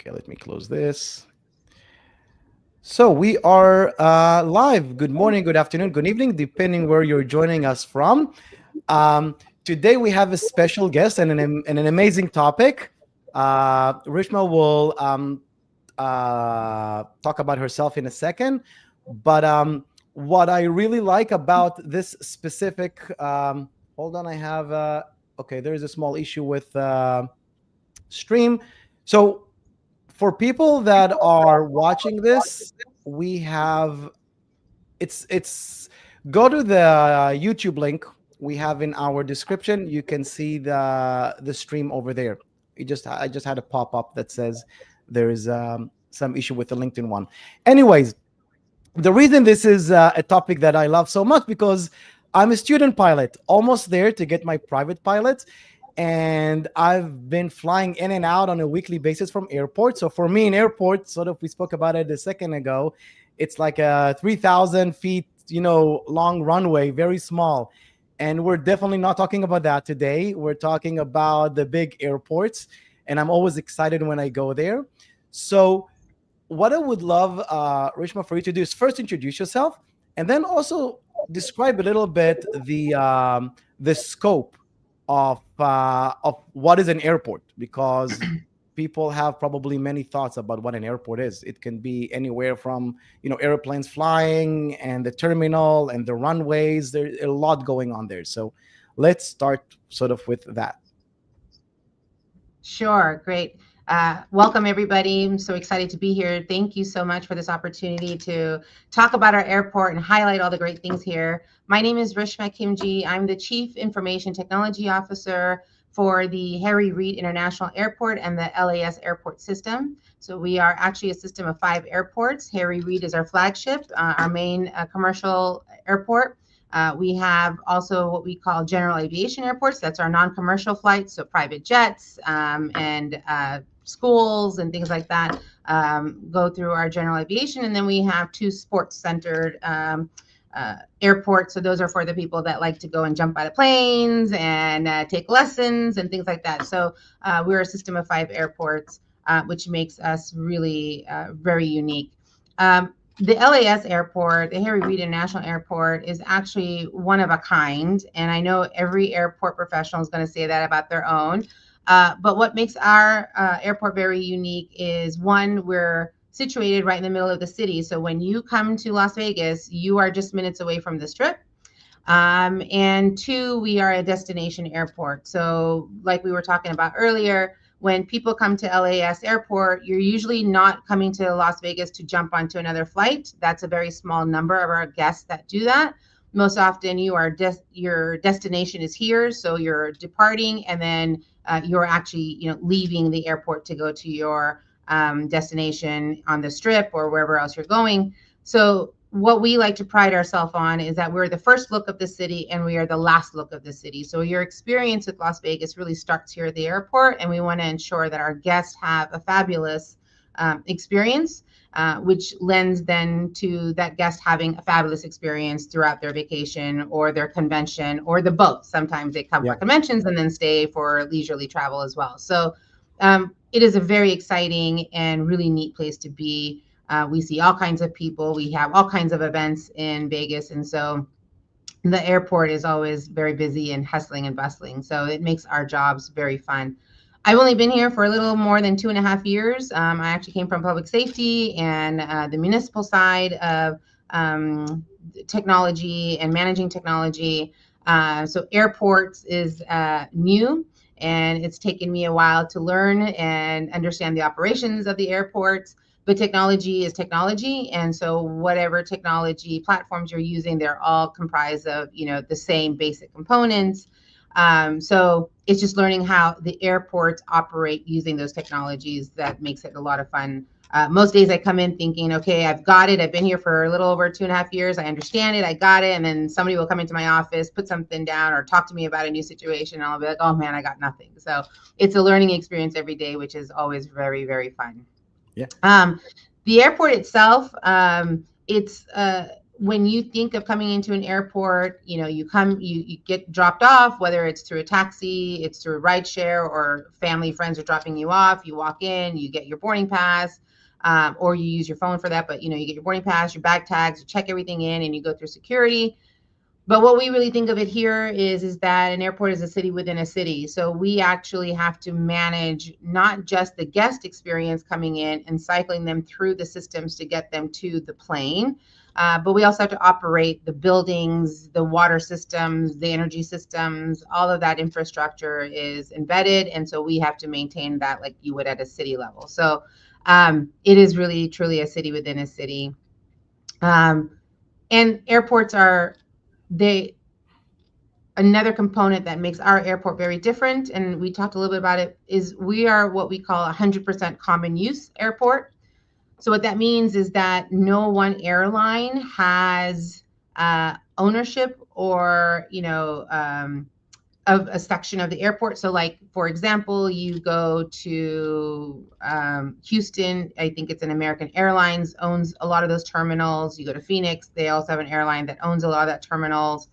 Okay, let me close this. So we are live. Good morning, good afternoon, good evening, depending where you're joining us from. Today we have a special guest and an amazing topic. Rishma will talk about herself in a second, but what I really like about this specific, hold on, I have okay. There is a small issue with stream. So for people that are watching this, we have it's go to the YouTube link we have in our description. You can see the stream over there. I just had a pop up that says there is some issue with the LinkedIn one. Anyways, the reason this is a topic that I love so much because I'm a student pilot, almost there to get my private pilot, and I've been flying in and out on a weekly basis from airports. So for me, in airport, sort of, we spoke about it a second ago. It's like a 3,000 feet, long runway, very small. And we're definitely not talking about that today. We're talking about the big airports, and I'm always excited when I go there. So what I would love, Rishma, for you to do is first introduce yourself, and then also describe a little bit the scope of what is an airport, because people have probably many thoughts about what an airport is. It can be anywhere from airplanes flying and the terminal and the runways. There's a lot going on there. So let's start sort of with that. Sure, great. Welcome, everybody. I'm so excited to be here. Thank you so much for this opportunity to talk about our airport and highlight all the great things here. My name is Rishma Khimji. I'm the Chief Information Technology Officer for the Reid International Airport and the LAS airport system. So we are actually a system of 5 airports. Reid is our flagship, our main commercial airport. We have also what we call general aviation airports. That's our non-commercial flights, so private jets and schools and things like that go through our general aviation. And then we have 2 sports-centered airports. So those are for the people that like to go and jump out of planes and take lessons and things like that. So we're a system of 5 airports, which makes us really very unique. The LAS airport, the Reid International Airport, is actually one of a kind. And I know every airport professional is going to say that about their own. But what makes our airport very unique is, one, we're situated right in the middle of the city. So when you come to Las Vegas, you are just minutes away from the Strip. And 2, we are a destination airport. So like we were talking about earlier, when people come to LAS airport, you're usually not coming to Las Vegas to jump onto another flight. That's a very small number of our guests that do that. Most often your destination is here. So you're departing and then you're actually leaving the airport to go to your destination on the Strip or wherever else you're going. So what we like to pride ourselves on is that we're the first look of the city and we are the last look of the city. So your experience with Las Vegas really starts here at the airport, and we want to ensure that our guests have a fabulous experience, which lends then to that guest having a fabulous experience throughout their vacation or their convention or the both. Sometimes they come for conventions and then stay for leisurely travel as well. So it is a very exciting and really neat place to be. We see all kinds of people. We have all kinds of events in Vegas. And so the airport is always very busy and hustling and bustling. So it makes our jobs very fun. I've only been here for a little more than 2.5 years. I actually came from public safety and the municipal side of technology and managing technology. So airports is new. And it's taken me a while to learn and understand the operations of the airports. But technology is technology, and so whatever technology platforms you're using, they're all comprised of the same basic components. So it's just learning how the airports operate using those technologies that makes it a lot of fun. Most days I come in thinking, okay, I've got it. I've been here for a little over 2.5 years. I understand it. I got it. And then somebody will come into my office, put something down, or talk to me about a new situation, and I'll be like, oh man, I got nothing. So it's a learning experience every day, which is always very, very fun. Yeah. The airport itself, it's when you think of coming into an airport, you get dropped off, whether it's through a taxi, it's through a ride share, or family, friends are dropping you off. You walk in, you get your boarding pass, or you use your phone for that. But you get your boarding pass, your bag tags, you check everything in, and you go through security. But what we really think of it here is that an airport is a city within a city. So we actually have to manage not just the guest experience coming in and cycling them through the systems to get them to the plane, but we also have to operate the buildings, the water systems, the energy systems. All of that infrastructure is embedded, and so we have to maintain that like you would at a city level. So it is really, truly a city within a city. And airports are another component that makes our airport very different, and we talked a little bit about it, is we are what we call 100% common use airport. So what that means is that no one airline has ownership or of a section of the airport. So like, for example, you go to Houston, I think it's an American Airlines owns a lot of those terminals. You go to Phoenix, they also have an airline that owns a lot of that terminals.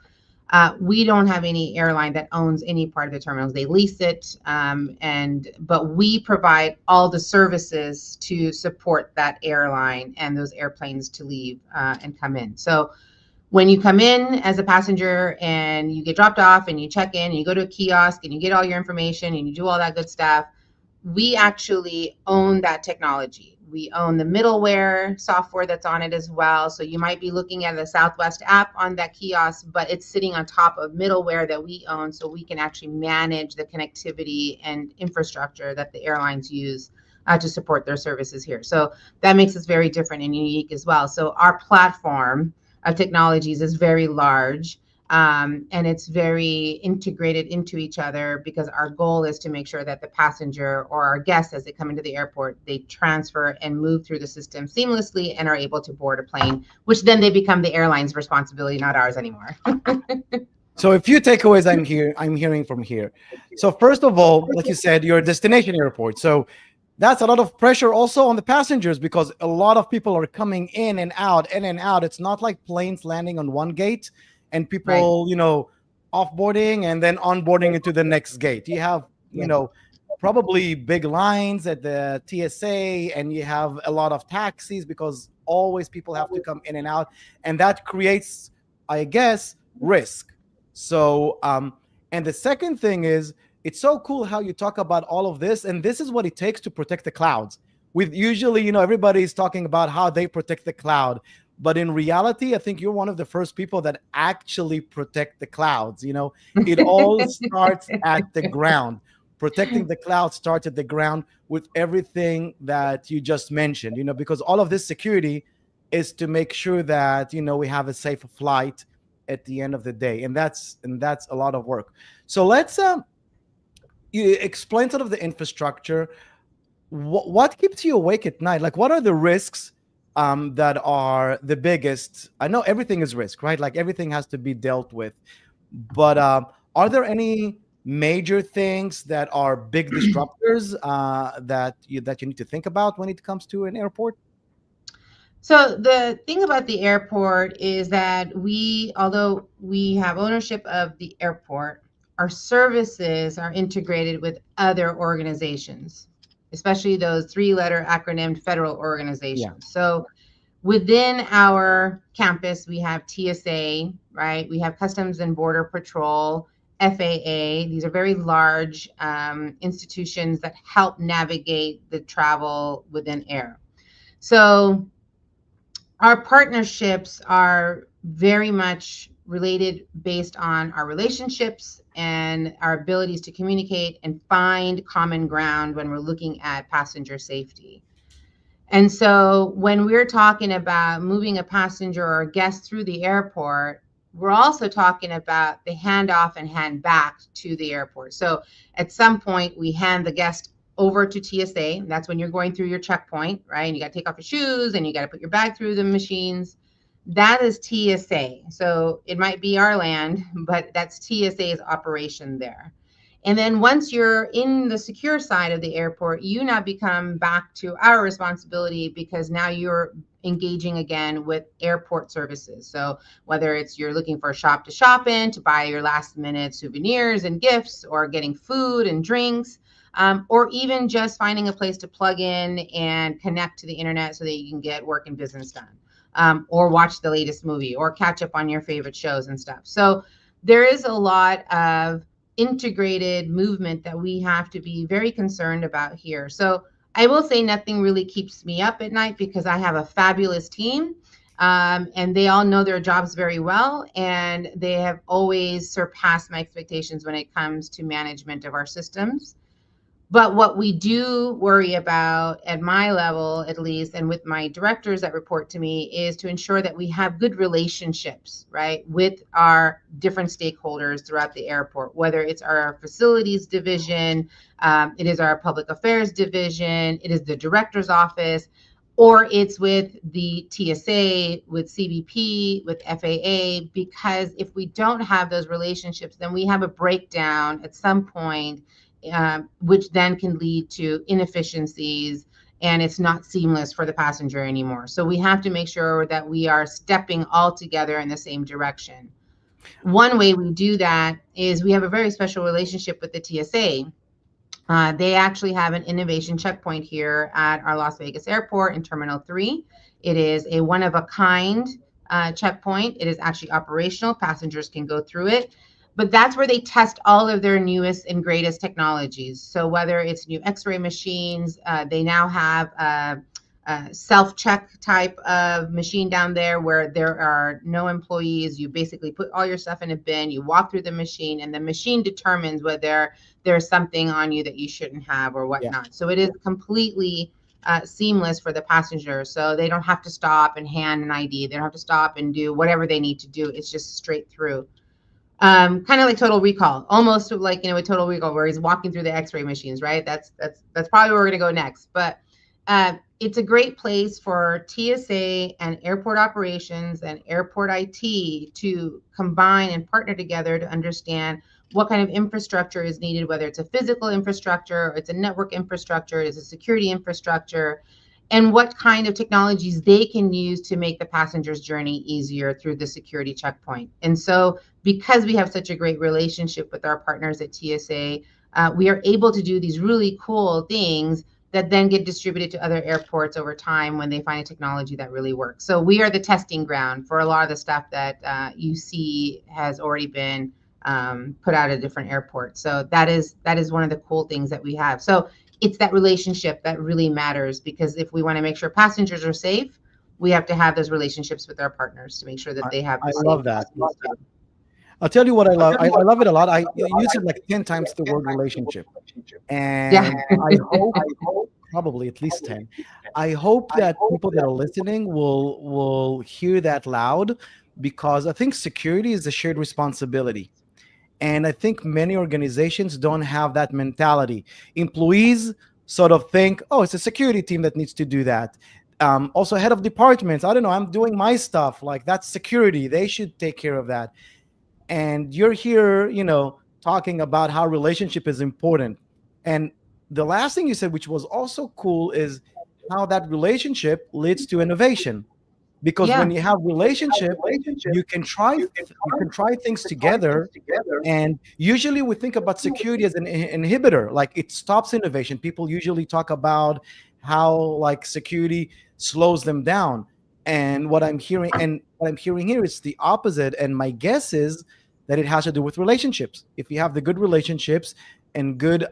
We don't have any airline that owns any part of the terminals. They lease it, but we provide all the services to support that airline and those airplanes to leave and come in. So when you come in as a passenger and you get dropped off and you check in and you go to a kiosk and you get all your information and you do all that good stuff, we actually own that technology. We own the middleware software that's on it as well. So you might be looking at the Southwest app on that kiosk, but it's sitting on top of middleware that we own, so we can actually manage the connectivity and infrastructure that the airlines use to support their services here. So that makes us very different and unique as well. So our platform of technologies is very large, and it's very integrated into each other, because our goal is to make sure that the passenger or our guests, as they come into the airport, they transfer and move through the system seamlessly and are able to board a plane, which then they become the airline's responsibility, not ours anymore. So a few takeaways I'm hearing from here. So first of all, like you said, you're a destination airport. So that's a lot of pressure also on the passengers, because a lot of people are coming in and out, in and out. It's not like planes landing on one gate and people, offboarding and then onboarding into the next gate. You have, probably big lines at the TSA, and you have a lot of taxis, because always people have to come in and out. And that creates, I guess, risk. So, and the second thing is, it's so cool how you talk about all of this, and this is what it takes to protect the clouds. With usually, everybody's talking about how they protect the cloud, but in reality, I think you're one of the first people that actually protect the clouds. It all starts at the ground. Protecting the cloud starts at the ground with everything that you just mentioned. Because all of this security is to make sure that we have a safe flight at the end of the day, and that's a lot of work. So let's you explain sort of the infrastructure. What keeps you awake at night? Like, what are the risks that are the biggest? I know everything is risk, right? Like, everything has to be dealt with. But are there any major things that are big disruptors that you need to think about when it comes to an airport? So the thing about the airport is that although we have ownership of the airport, our services are integrated with other organizations, especially those 3-letter acronymed federal organizations. Yeah. So within our campus, we have TSA, right? We have Customs and Border Patrol, FAA. These are very large institutions that help navigate the travel within air. So our partnerships are very much related based on our relationships and our abilities to communicate and find common ground when we're looking at passenger safety. And so when we're talking about moving a passenger or a guest through the airport, we're also talking about the handoff and hand back to the airport. So at some point, we hand the guest over to TSA. That's when you're going through your checkpoint, right? And you got to take off your shoes and you got to put your bag through the machines. That is TSA. So it might be our land, but that's TSA's operation there. And then once you're in the secure side of the airport, you now become back to our responsibility, because now you're engaging again with airport services. So whether it's you're looking for a shop to shop in, to buy your last minute souvenirs and gifts, or getting food and drinks, or even just finding a place to plug in and connect to the internet so that you can get work and business done, or watch the latest movie, or catch up on your favorite shows and stuff. So there is a lot of integrated movement that we have to be very concerned about here. So I will say nothing really keeps me up at night, because I have a fabulous team, and they all know their jobs very well, and they have always surpassed my expectations when it comes to management of our systems. But what we do worry about at my level, at least, and with my directors that report to me, is to ensure that we have good relationships, right, with our different stakeholders throughout the airport, whether it's our facilities division, it is our public affairs division, it is the director's office, or it's with the TSA, with CBP, with FAA, because if we don't have those relationships, then we have a breakdown at some point, which then can lead to inefficiencies, and it's not seamless for the passenger anymore. So we have to make sure that we are stepping all together in the same direction. One way we do that is we have a very special relationship with the TSA. They actually have an innovation checkpoint here at our Las Vegas airport in Terminal 3. It is a one-of-a-kind checkpoint. It is actually operational. Passengers can go through it. But that's where they test all of their newest and greatest technologies. So whether it's new X-ray machines, they now have a self-check type of machine down there where there are no employees. You basically put all your stuff in a bin, you walk through the machine, and the machine determines whether there's something on you that you shouldn't have or whatnot. Yeah. So it is completely seamless for the passenger. So they don't have to stop and hand an ID. They don't have to stop and do whatever they need to do. It's just straight through. Kind of like Total Recall, almost like, with Total Recall, where he's walking through the X-ray machines, right? That's probably where we're going to go next. But it's a great place for TSA and airport operations and airport IT to combine and partner together to understand what kind of infrastructure is needed, whether it's a physical infrastructure, or it's a network infrastructure, it's a security infrastructure, and what kind of technologies they can use to make the passenger's journey easier through the security checkpoint. And so because we have such a great relationship with our partners at TSA, we are able to do these really cool things that then get distributed to other airports over time when they find a technology that really works. So we are the testing ground for a lot of the stuff that you see has already been put out at different airports. So that is one of the cool things that we have. So it's that relationship that really matters, because if we want to make sure passengers are safe, we have to have those relationships with our partners to make sure that they have. I love that. I'll tell you what I love. I love it a lot. I use it like 10 times the word relationship. And yeah. I hope probably at least 10. I hope that people that are listening will hear that loud, because I think security is a shared responsibility. And I think many organizations don't have that mentality. Employees sort of think, oh, it's a security team that needs to do that. Also, head of departments, I don't know, I'm doing my stuff. Like, that's security. They should take care of that. And you're here, talking about how relationship is important. And the last thing you said, which was also cool, is how that relationship leads to innovation. Because when you have relationship, you can try things together. And usually we think about security as an inhibitor, like it stops innovation. People usually talk about how like security slows them down. And what I'm hearing here is the opposite. And my guess is that it has to do with relationships. If you have the good relationships and good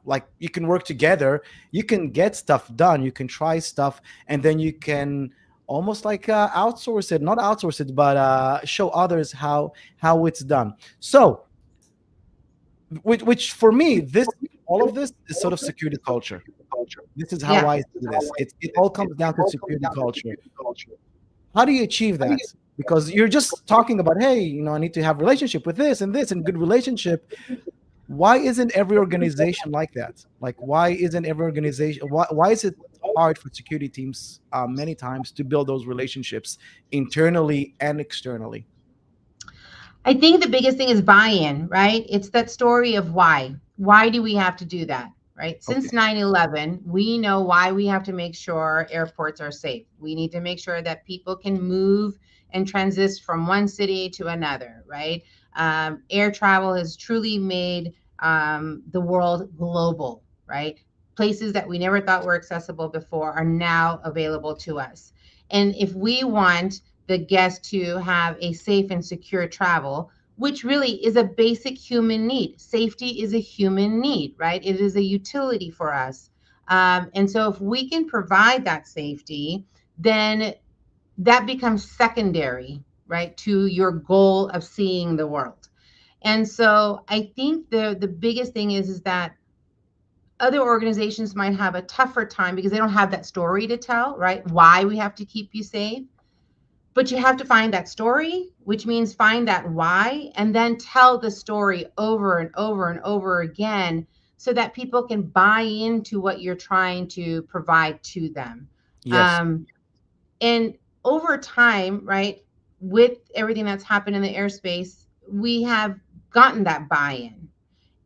like you can work together, you can get stuff done, you can try stuff, and then you can almost like outsource it, not outsource it, but show others how it's done. So, which for me, all of this is sort of security culture. This is how I see this. It all comes down to security culture. How do you achieve that? Because you're just talking about, hey, I need to have relationship with this and good relationship. Why isn't every organization like that? Like, why isn't every organization? Why is it hard for security teams many times to build those relationships internally and externally? I think the biggest thing is buy-in, right? It's that story of why. Why do we have to do that, right? Okay. Since 9/11, we know why we have to make sure airports are safe. We need to make sure that people can move and transit from one city to another, right? Air travel has truly made the world global, right? Places that we never thought were accessible before are now available to us. And if we want the guests to have a safe and secure travel, which really is a basic human need. Safety is a human need, right? It is a utility for us. And so if we can provide that safety, then that becomes secondary, right, to your goal of seeing the world. And so I think the biggest thing is that other organizations might have a tougher time because they don't have that story to tell, right? Why we have to keep you safe. But you have to find that story, which means find that why, and then tell the story over and over and over again so that people can buy into what you're trying to provide to them. Yes. Um, and over time, right, with everything that's happened in the airspace, we have gotten that buy in.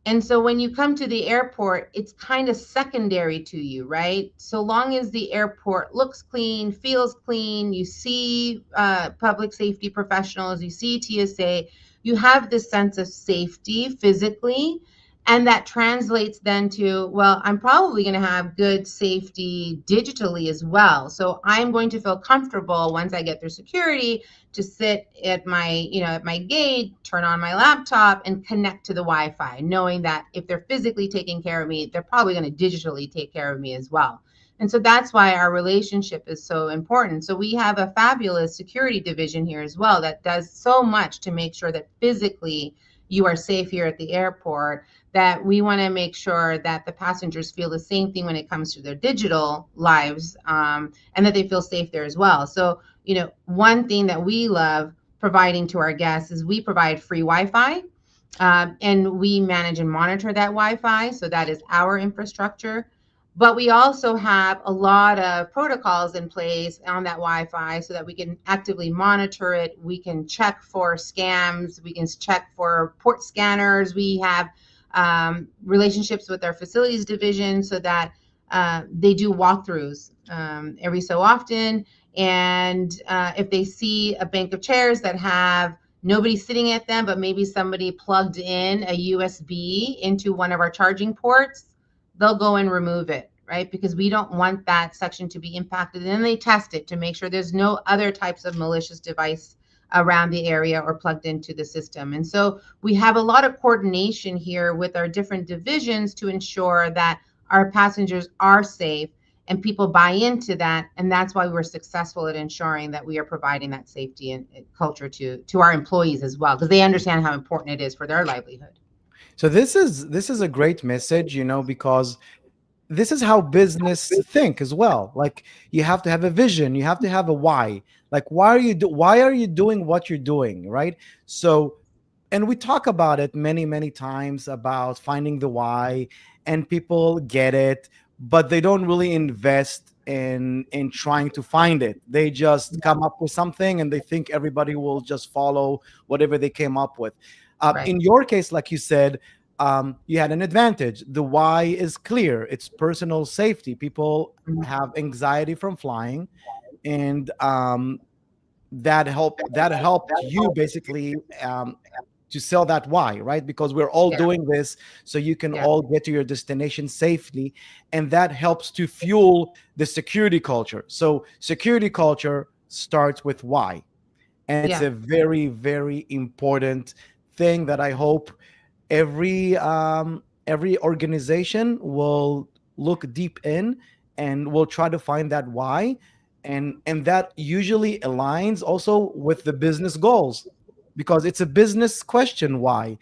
And so when you come to the airport, it's kind of secondary to you, right? So long as the airport looks clean, feels clean, you see public safety professionals, you see TSA, you have this sense of safety physically. And that translates then to, well, I'm probably going to have good safety digitally as well. So I'm going to feel comfortable once I get through security to sit at my, at my gate, turn on my laptop and connect to the Wi-Fi, knowing that if they're physically taking care of me, they're probably going to digitally take care of me as well. And so that's why our relationship is so important. So we have a fabulous security division here as well that does so much to make sure that physically you are safe here at the airport, that we want to make sure that the passengers feel the same thing when it comes to their digital lives, and that they feel safe there as well. So, one thing that we love providing to our guests is we provide free Wi-Fi, and we manage and monitor that Wi-Fi. So that is our infrastructure. But we also have a lot of protocols in place on that Wi-Fi so that we can actively monitor it. We can check for scams. We can check for port scanners. We have relationships with our facilities division so that they do walkthroughs every so often. And if they see a bank of chairs that have nobody sitting at them, but maybe somebody plugged in a USB into one of our charging ports, they'll go and remove it, right? Because we don't want that section to be impacted. And then they test it to make sure there's no other types of malicious device around the area or plugged into the system. And so we have a lot of coordination here with our different divisions to ensure that our passengers are safe and people buy into that. And that's why we're successful at ensuring that we are providing that safety and culture to our employees as well, because they understand how important it is for their livelihood. So this is a great message, because this is how business think as well. Like, you have to have a vision, you have to have a why. Like, why are you doing what you're doing, right? So, and we talk about it many many times about finding the why, and people get it, but they don't really invest in trying to find it. They just come up with something and they think everybody will just follow whatever they came up with. Right. In your case, like you said, you had an advantage. The why is clear. It's personal safety. People Mhm. have anxiety from flying, and that helped you basically, to sell that why, right? Because we're all Yeah. doing this so you can Yeah. all get to your destination safely, and that helps to fuel the security culture. So security culture starts with why, and it's Yeah. a very very important thing that I hope every organization will look deep in, and will try to find that why, and that usually aligns also with the business goals, because it's a business question. Why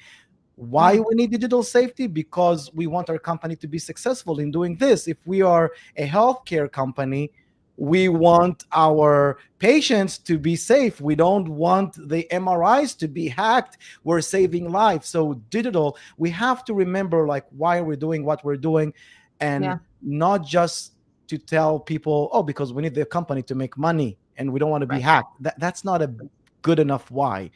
Yeah. we need digital safety? Because we want our company to be successful in doing this. If we are a healthcare company, we want our patients to be safe. We don't want the MRIs to be hacked. We're saving lives. So digital, we have to remember like why we're doing what we're doing, and Yeah. not just to tell people, oh, because we need the company to make money and we don't want to be Right. hacked. That's not a good enough why.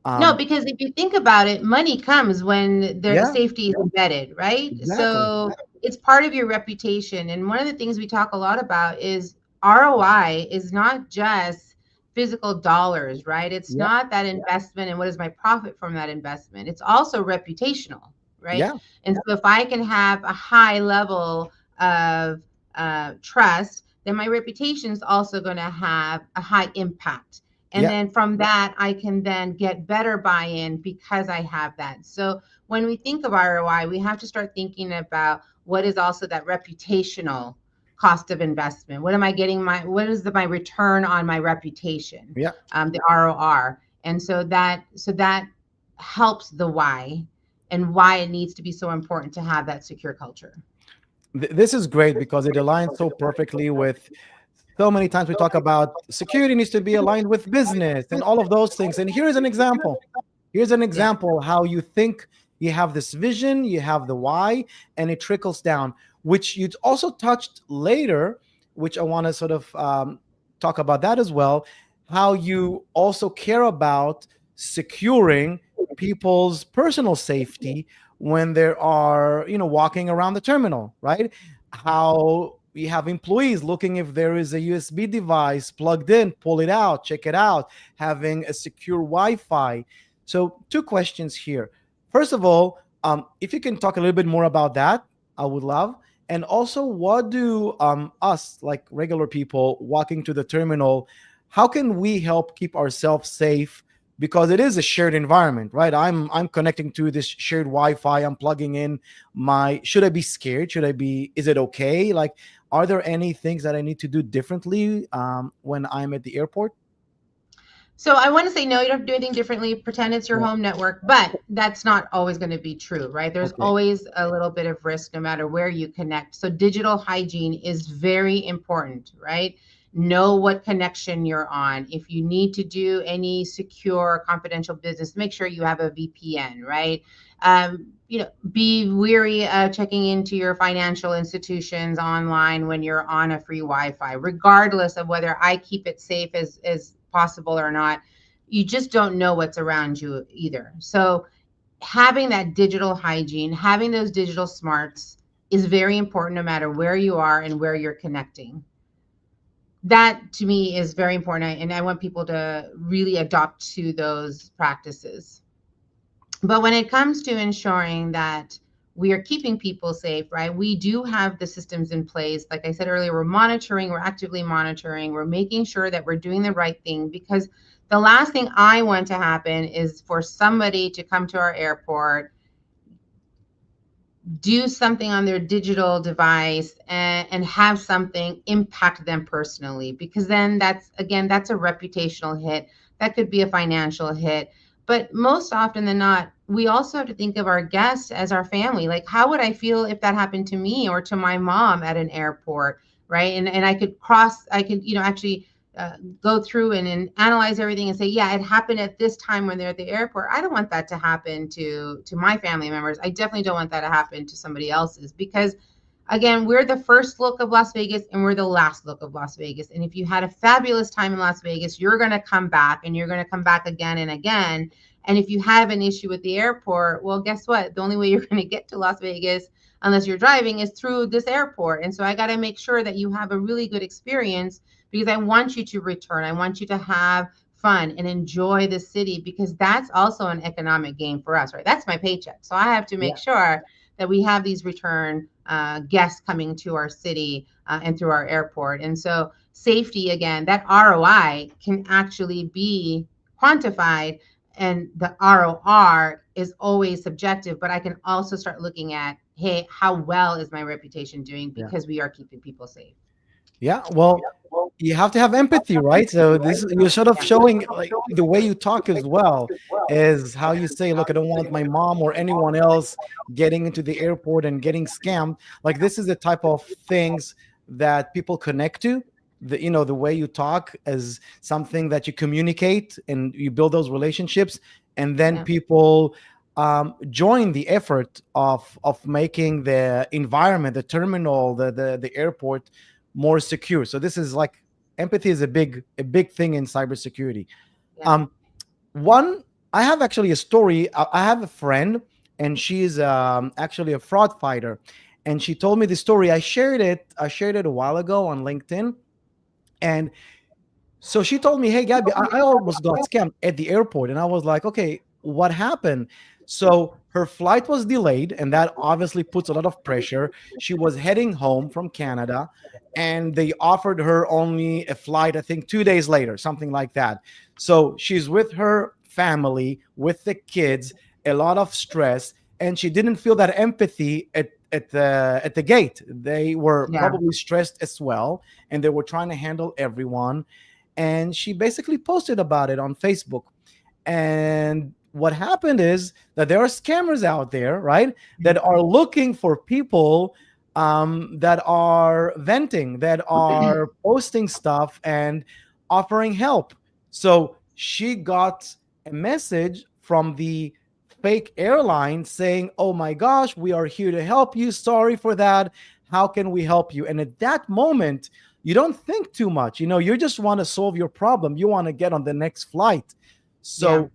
No, um because if you think about it, money comes when the yeah, safety is embedded, right? exactly. So it's part of your reputation. And one of the things we talk a lot about is ROI is not just physical dollars, right? It's Yeah. not that investment and what is my profit from that investment. It's also reputational, right? Yeah. And so if I can have a high level of trust, then my reputation is also going to have a high impact. And Yeah. then from that, I can then get better buy-in because I have that. So when we think of ROI, we have to start thinking about what is also that reputational cost of investment. What am I getting what is my return on my reputation? Yeah. The ROR. And so that helps the why and why it needs to be so important to have that secure culture. This is great because it aligns so perfectly with so many times we talk about security needs to be aligned with business and all of those things. And here's an example. Here's an Yeah. example how you think you have this vision, you have the why, and it trickles down, which you also touched later, which I want to sort of talk about that as well. How you also care about securing people's personal safety when they are, walking around the terminal, right? How we have employees looking if there is a USB device plugged in, pull it out, check it out, having a secure Wi-Fi. So, two questions here. First of all, if you can talk a little bit more about that, I would love. And also, what do us, like regular people walking to the terminal, how can we help keep ourselves safe? Because it is a shared environment, right? I'm connecting to this shared Wi-Fi. I'm plugging in my. Should I be scared? Should I be? Is it okay? Like, are there any things that I need to do differently when I'm at the airport? So I want to say no, you don't have to do anything differently. Pretend it's your Yeah. home network, but that's not always going to be true, right? There's Okay. always a little bit of risk no matter where you connect. So digital hygiene is very important, right? Know what connection you're on. If you need to do any secure confidential business, make sure you have a VPN, right? Be weary of checking into your financial institutions online when you're on a free Wi-Fi, regardless of whether I keep it safe as possible or not. You just don't know what's around you either. So having that digital hygiene, having those digital smarts is very important no matter where you are and where you're connecting. That to me is very important. And I want people to really adopt to those practices. But when it comes to ensuring that we are keeping people safe, right? We do have the systems in place. Like I said earlier, we're actively monitoring, we're making sure that we're doing the right thing, because the last thing I want to happen is for somebody to come to our airport, do something on their digital device and have something impact them personally, because then that's a reputational hit. That could be a financial hit. But most often than not, we also have to think of our guests as our family. Like, how would I feel if that happened to me or to my mom at an airport, right? And I could actually go through and analyze everything and say, yeah, it happened at this time when they're at the airport. I don't want that to happen to my family members. I definitely don't want that to happen to somebody else's, because again, we're the first look of Las Vegas and we're the last look of Las Vegas. And if you had a fabulous time in Las Vegas, you're going to come back, and you're going to come back again and again. And if you have an issue with the airport, well, guess what? The only way you're going to get to Las Vegas, unless you're driving, is through this airport. And so I got to make sure that you have a really good experience, because I want you to return. I want you to have fun and enjoy the city, because that's also an economic gain for us, right? That's my paycheck. So I have to make Yeah. sure that we have these return guests coming to our city and through our airport. And so safety, again, that ROI can actually be quantified, and the ROR is always subjective, but I can also start looking at, hey, how well is my reputation doing, Yeah. because we are keeping people safe. Yeah. Well, you have to have empathy, right? So this you're sort of Yeah. showing like the way you talk as well is how you say, look, I don't want my mom or anyone else getting into the airport and getting scammed. Like this is the type of things that people connect to. The way you talk as something that you communicate and you build those relationships, and then Yeah. people join the effort of making the environment, the terminal, the airport more secure. So this is like empathy is a big thing in cybersecurity. Yeah. Um, one, I have actually a story. I have a friend, and she's actually a fraud fighter, and she told me the story. I shared it a while ago on LinkedIn. And so she told me, "Hey, Gabby, I almost got scammed at the airport." And I was like, "Okay, what happened?" So her flight was delayed, and that obviously puts a lot of pressure. She was heading home from Canada, and they offered her only a flight, I think 2 days later, something like that. So she's with her family, with the kids, a lot of stress, and she didn't feel that empathy at the gate. They were Yeah. probably stressed as well, and they were trying to handle everyone. And she basically posted about it on Facebook. And what happened is that there are scammers out there, right, that are looking for people that are venting, that are posting stuff and offering help. So she got a message from the fake airline saying, "Oh my gosh, we are here to help you. Sorry for that. How can we help you?" And at that moment, you don't think too much. You just want to solve your problem. You want to get on the next flight. Yeah. So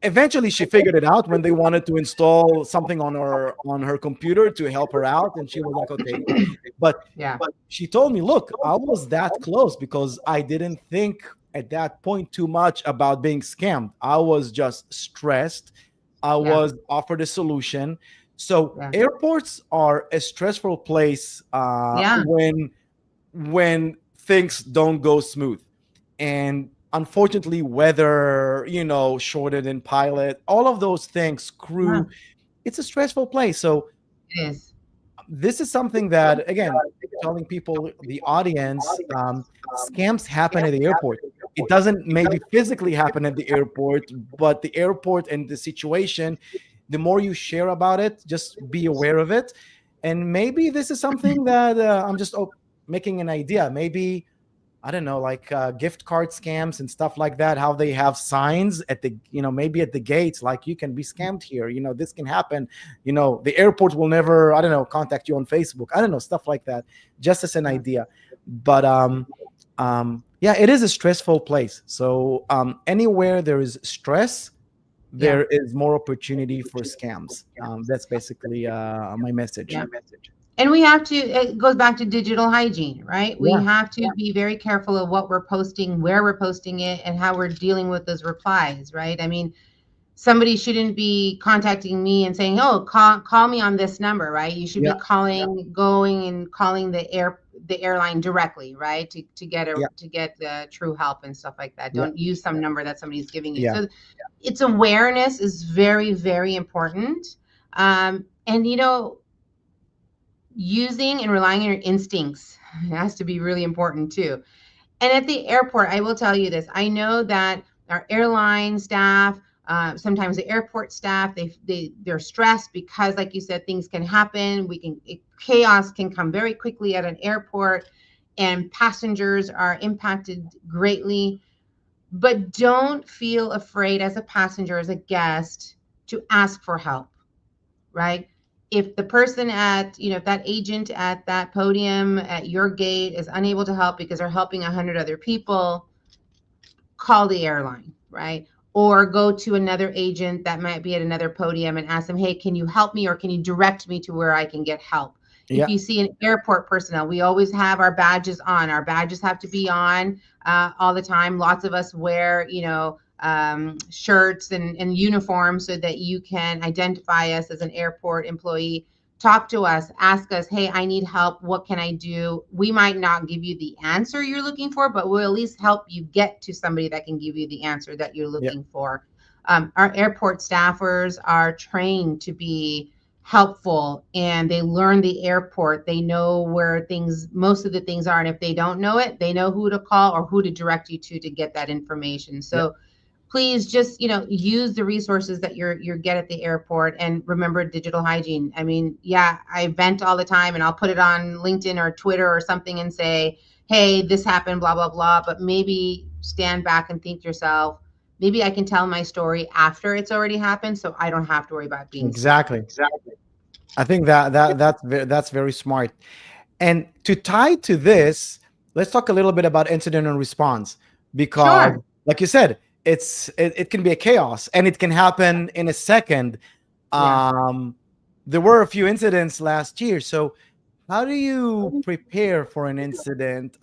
eventually she figured it out when they wanted to install something on her computer to help her out, and she was like, "Okay." But Yeah. she told me, "Look, I was that close because I didn't think at that point too much about being scammed. I was just stressed. I Yeah. was offered a solution." So Yeah. airports are a stressful place Yeah. when things don't go smooth. And unfortunately, weather, shorted in pilot, all of those things, Yeah. crew, it's a stressful place. So It is. this is something that, again, telling people, the audience, scams happen at the airport. It doesn't maybe physically happen at the airport, but the airport and the situation, the more you share about it, just be aware of it. And maybe this is something that I'm just making an idea. Maybe, I don't know, like gift card scams and stuff like that, how they have signs at maybe at the gates, like, "You can be scammed here. This can happen. The airport will never, I don't know, contact you on Facebook." I don't know, stuff like that, just as an Yeah. idea. But yeah, it is a stressful place. So anywhere there is stress, Yeah. there is more opportunity for scams. That's basically my message. Yeah. And we have to, it goes back to digital hygiene, right? We Yeah. have to be very careful of what we're posting, where we're posting it, and how we're dealing with those replies, right? I mean, somebody shouldn't be contacting me and saying, "Oh, call me on this number," right? You should Yeah. be going and calling the airline directly, right? To get Yeah. the true help and stuff like that. Yeah. Don't use some number that somebody's giving you. Yeah. So it's awareness is very, very important. And using and relying on your instincts has to be really important too. And at the airport, I will tell you this. I know that our airline staff, sometimes the airport staff, they're stressed because, like you said, things can happen. Chaos can come very quickly at an airport, and passengers are impacted greatly. But don't feel afraid as a passenger, as a guest, to ask for help, right? If the person if that agent at that podium at your gate is unable to help because they're helping 100 other people, call the airline, right? Or go to another agent that might be at another podium and ask them, "Hey, can you help me, or can you direct me to where I can get help?" If Yeah. you see an airport personnel, we always have our badges on. Our badges have to be on all the time. Lots of us wear, shirts and uniforms so that you can identify us as an airport employee. Talk to us, ask us, "Hey, I need help. What can I do?" We might not give you the answer you're looking for, but we'll at least help you get to somebody that can give you the answer that you're Yeah. looking for. Our airport staffers are trained to be helpful, and they learn the airport. They know where most of the things are. And if they don't know it, they know who to call or who to direct you to get that information. Yeah. So please just use the resources that you get at the airport, and remember digital hygiene. I mean, yeah, I vent all the time, and I'll put it on LinkedIn or Twitter or something and say, "Hey, this happened, blah blah blah," but maybe stand back and think to yourself, maybe I can tell my story after it's already happened, so I don't have to worry about being scammed. Exactly. I think that's very smart. And to tie to this, let's talk a little bit about incident and response, because, Sure. like you said, it can be a chaos, and it can happen in a second. Yeah. Um, there were a few incidents last year. So how do you prepare for an incident?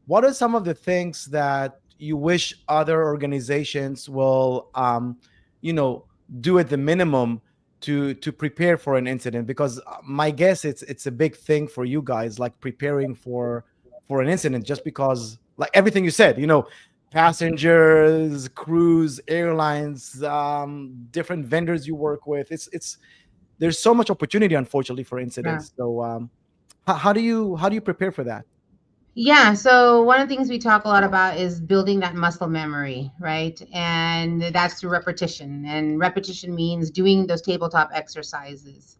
What are some of the things that you wish other organizations will, you know, do at the minimum to prepare for an incident? Because my guess it's a big thing for you guys, like preparing for an incident, just because like everything you said, you know, passengers, crews, airlines, different vendors you work with. It's there's so much opportunity, unfortunately, for Yeah. incidents. So how do you prepare for that? Yeah, so one of the things we talk a lot about is building that muscle memory, right? And that's through repetition. And repetition means doing those tabletop exercises.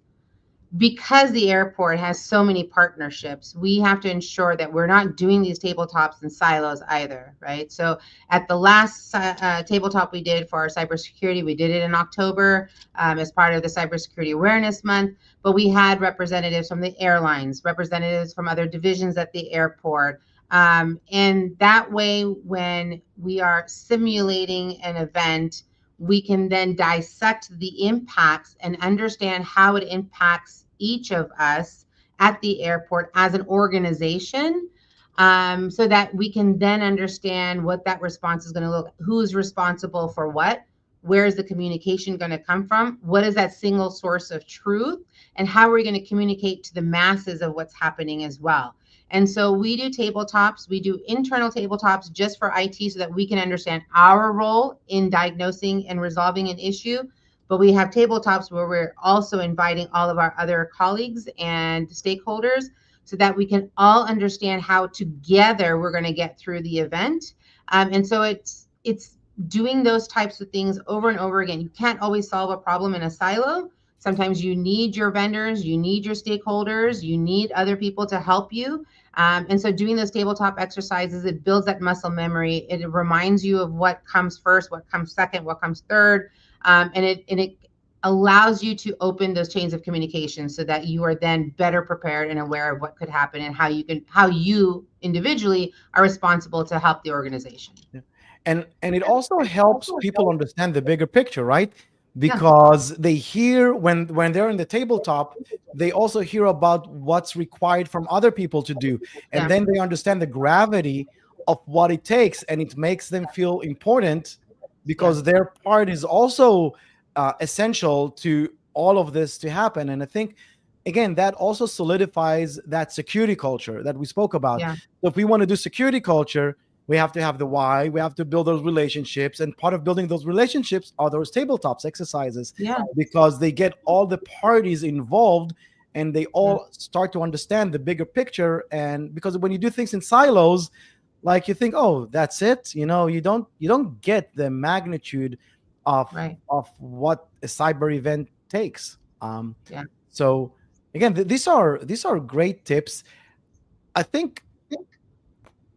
Because the airport has so many partnerships, we have to ensure that we're not doing these tabletops in silos either, right? So at the last tabletop we did for our cybersecurity, we did it in October as part of the Cybersecurity Awareness Month, but we had representatives from the airlines, representatives from other divisions at the airport. And that way, when we are simulating an event, we can then dissect the impacts and understand how it impacts each of us at the airport as an organization, so that we can then understand what that response is going to look, who's responsible for what, where is the communication going to come from, what is that single source of truth, and how are we going to communicate to the masses of what's happening as well. And so we do tabletops, we do internal tabletops just for IT so that we can understand our role in diagnosing and resolving an issue. But we have tabletops where we're also inviting all of our other colleagues and stakeholders so that we can all understand how together we're going to get through the event. And so it's doing those types of things over and over again. You can't always solve a problem in a silo. Sometimes you need your vendors, you need your stakeholders, you need other people to help you. And so doing those tabletop exercises, it builds that muscle memory. It reminds you of what comes first, what comes second, what comes third. And it allows you to open those chains of communication so that you are then better prepared and aware of what could happen and how you individually are responsible to help the organization. Yeah. And it also helps people understand the bigger picture, right? Yeah, Because they hear when they're in the tabletop, they also hear about what's required from other people to do, and yeah, then they understand the gravity of what it takes, and it makes them feel important yeah, because their part is also essential to all of this to happen. And I think again that also solidifies that security culture that we spoke about. yeah, So if we want to do security culture, we have to have the why, we have to build those relationships, and part of building those relationships are those tabletops exercises, yeah, because they get all the parties involved and they yeah, all start to understand the bigger picture. And because when you do things in silos, like you think, oh, that's it, you don't get the magnitude of right, what a cyber event takes. yeah, So again, these are great tips. I think,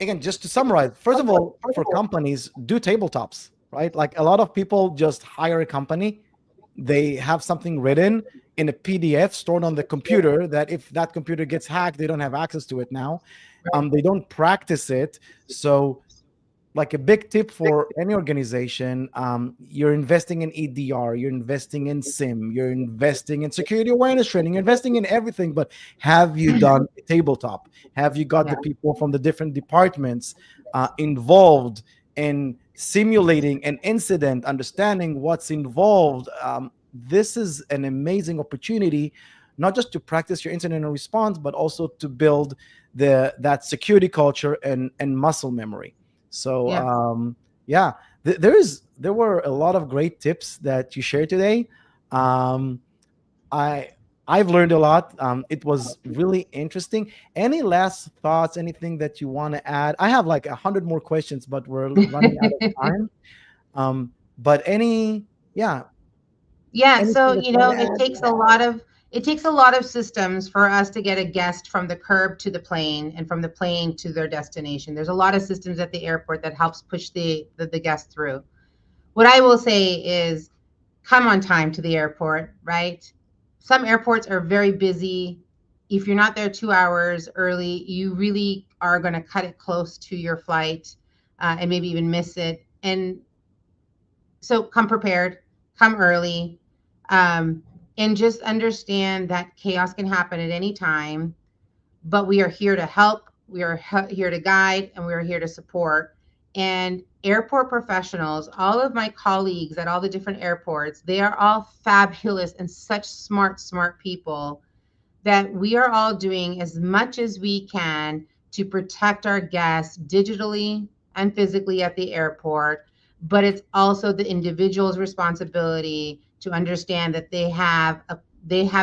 again, just to summarize, first of all, for companies, do tabletops, right? Like a lot of people just hire a company, they have something written in a PDF stored on the computer that if that computer gets hacked, they don't have access to it now. right, They don't practice it. So like a big tip for any organization, you're investing in EDR, you're investing in SIM, you're investing in security awareness training, you're investing in everything. But have you done a tabletop? Have you got yeah, the people from the different departments involved in simulating an incident, understanding what's involved? This is an amazing opportunity, not just to practice your incident response, but also to build that security culture and muscle memory. So yeah. yeah, there were a lot of great tips that you shared today. Um, I I've learned a lot. It was really interesting. Any last thoughts? Anything that you want to add? I have like 100 more questions, but we're running out of time. But yeah, Yeah, so anything that you want to add? it takes a lot of systems for us to get a guest from the curb to the plane and from the plane to their destination. There's a lot of systems at the airport that helps push the guest through. What I will say is come on time to the airport, right? Some airports are very busy. If you're not there 2 hours early, you really are going to cut it close to your flight, and maybe even miss it. And so come prepared, come early. And just understand that chaos can happen at any time, but we are here to help, we are here to guide, and we are here to support. And airport professionals, all of my colleagues at all the different airports, they are all fabulous and such smart people that we are all doing as much as we can to protect our guests digitally and physically at the airport. But it's also the individual's responsibility to understand that they have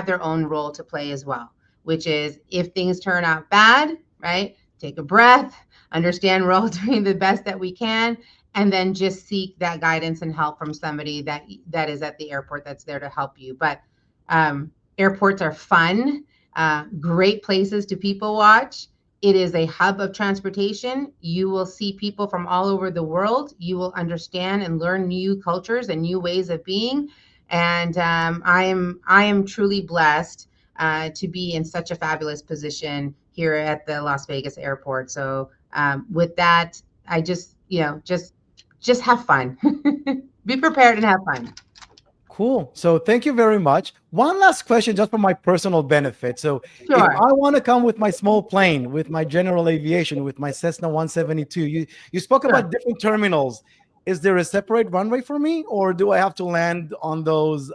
their own role to play as well, which is if things turn out bad, right? Take a breath, understand we're all doing the best that we can, and then just seek that guidance and help from somebody that is at the airport that's there to help you. But airports are fun, great places to people watch. It is a hub of transportation. You will see people from all over the world. You will understand and learn new cultures and new ways of being. And I am truly blessed to be in such a fabulous position here at the Las Vegas airport. So with that, I just just have fun. Be prepared and have fun. Cool. So thank you very much. One last question, just for my personal benefit. So if Sure. I want to come with my small plane, with my general aviation, with my Cessna 172, you spoke Sure. about different terminals. Is there a separate runway for me, or do I have to land on those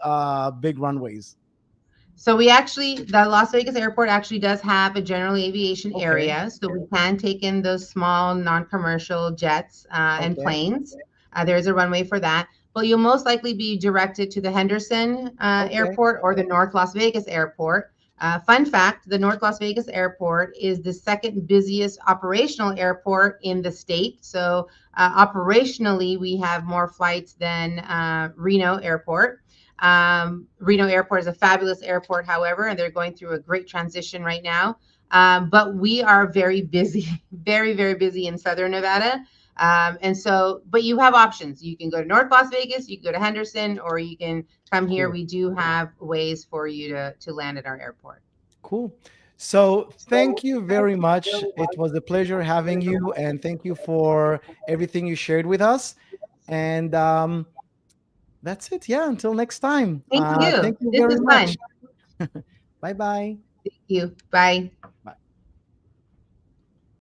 big runways? So the Las Vegas airport actually does have a general aviation Okay. area. So we can take in those small non-commercial jets and Okay. planes. There's a runway for that. But you'll most likely be directed to the Henderson Okay. Airport or the North Las Vegas Airport. Fun fact, the North Las Vegas Airport is the second busiest operational airport in the state. So operationally, we have more flights than Reno Airport. Reno Airport is a fabulous airport, however, and they're going through a great transition right now. But we are very busy, very busy in Southern Nevada. And so, but you have options. You can go to North Las Vegas, you can go to Henderson, or you can come here. Cool. We do have ways for you to land at our airport. Cool. So thank you very much. It was a pleasure having you, and thank you for everything you shared with us. And that's it. Yeah. Until next time. Thank you. Thank you This very is fun. much. Bye bye. Thank you. Bye.